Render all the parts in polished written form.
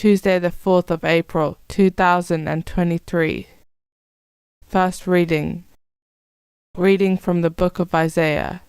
Tuesday the 4th of April, 2023. First reading. Reading from the book of Isaiah.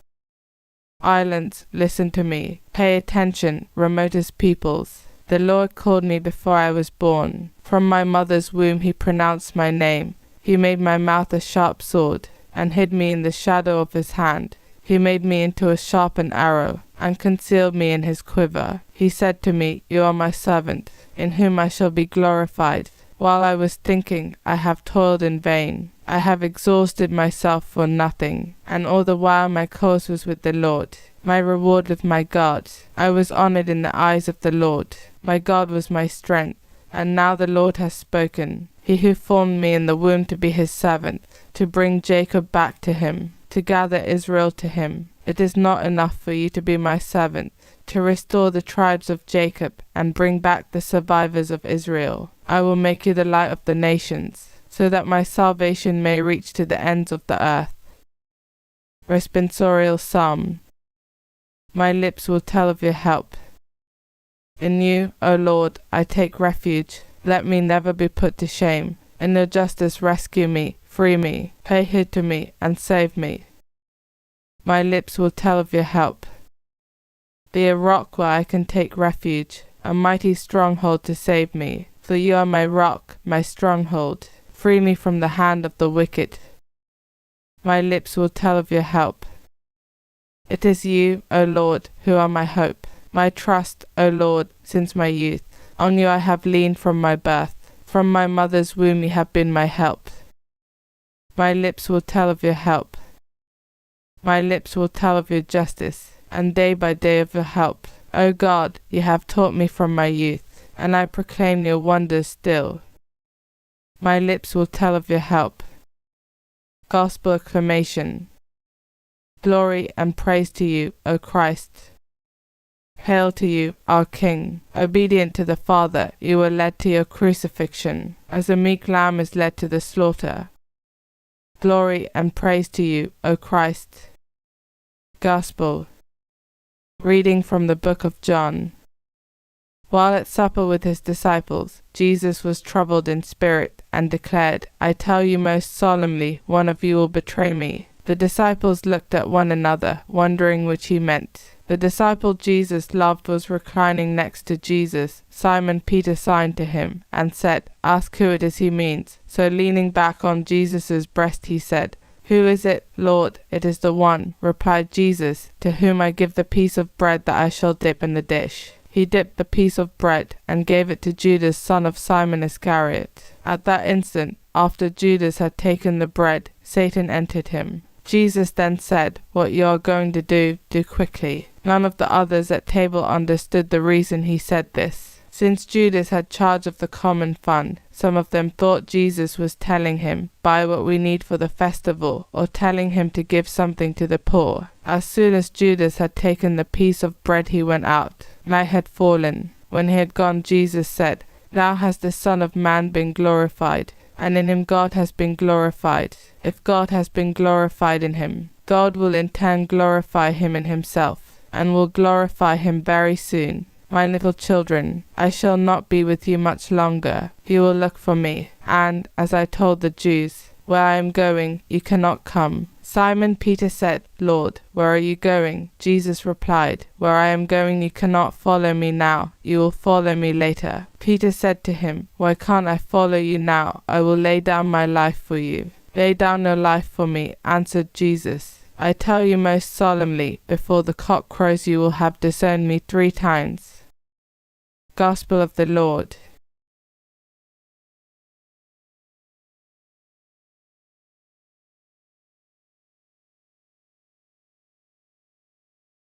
Islands, listen to me. Pay attention, remotest peoples. The Lord called me before I was born. From my mother's womb he pronounced my name. He made my mouth a sharp sword, and hid me in the shadow of his hand. He made me into a sharpened arrow, and concealed me in his quiver. He said to me, You are my servant, in whom I shall be glorified. While I was thinking, I have toiled in vain. I have exhausted myself for nothing, and all the while my cause was with the Lord, my reward with my God. I was honored in the eyes of the Lord. My God was my strength, and now the Lord has spoken. He who formed me in the womb to be his servant, to bring Jacob back to him, to gather Israel to him. It is not enough for you to be my servant, to restore the tribes of Jacob and bring back the survivors of Israel. I will make you the light of the nations, so that my salvation may reach to the ends of the earth. Responsorial Psalm. My lips will tell of your help. In you, O Lord, I take refuge. Let me never be put to shame. In your justice rescue me, free me, pay heed to me, and save me. My lips will tell of your help. Be a rock where I can take refuge, a mighty stronghold to save me. For you are my rock, my stronghold. Free me from the hand of the wicked. My lips will tell of your help. It is you, O Lord, who are my hope, my trust, O Lord, since my youth. On you I have leaned from my birth. From my mother's womb you have been my help. My lips will tell of your help. My lips will tell of your justice, and day by day of your help. O God, you have taught me from my youth, and I proclaim your wonders still. My lips will tell of your help. Gospel acclamation. Glory and praise to you, O Christ. Hail to you, our King. Obedient to the Father, you were led to your crucifixion, as a meek lamb is led to the slaughter. Glory and praise to you, O Christ. Gospel. Reading from the book of John. While at supper with his disciples, Jesus was troubled in spirit, and declared, I tell you most solemnly, one of you will betray me. The disciples looked at one another, wondering which he meant. The disciple Jesus loved was reclining next to Jesus. Simon Peter signed to him, and said, Ask who it is he means. So leaning back on Jesus' breast he said, Who is it, Lord? It is the one, replied Jesus, to whom I give the piece of bread that I shall dip in the dish. He dipped the piece of bread, and gave it to Judas, son of Simon Iscariot. At that instant, after Judas had taken the bread, Satan entered him. Jesus then said, What you are going to do, do quickly. None of the others at table understood the reason he said this. Since Judas had charge of the common fund, some of them thought Jesus was telling him, Buy what we need for the festival, or telling him to give something to the poor. As soon as Judas had taken the piece of bread he went out. Night had fallen. When he had gone, Jesus said, Now has the Son of Man been glorified, and in him God has been glorified. If God has been glorified in him, God will in turn glorify him in himself, and will glorify him very soon. My little children, I shall not be with you much longer. You will look for me, and, as I told the Jews, where I am going, you cannot come. Simon Peter said, Lord, where are you going? Jesus replied, Where I am going you cannot follow me now, you will follow me later. Peter said to him, Why can't I follow you now? I will lay down my life for you. Lay down your life for me, answered Jesus. I tell you most solemnly, before the cock crows you will have disowned me 3 times. Gospel of the Lord.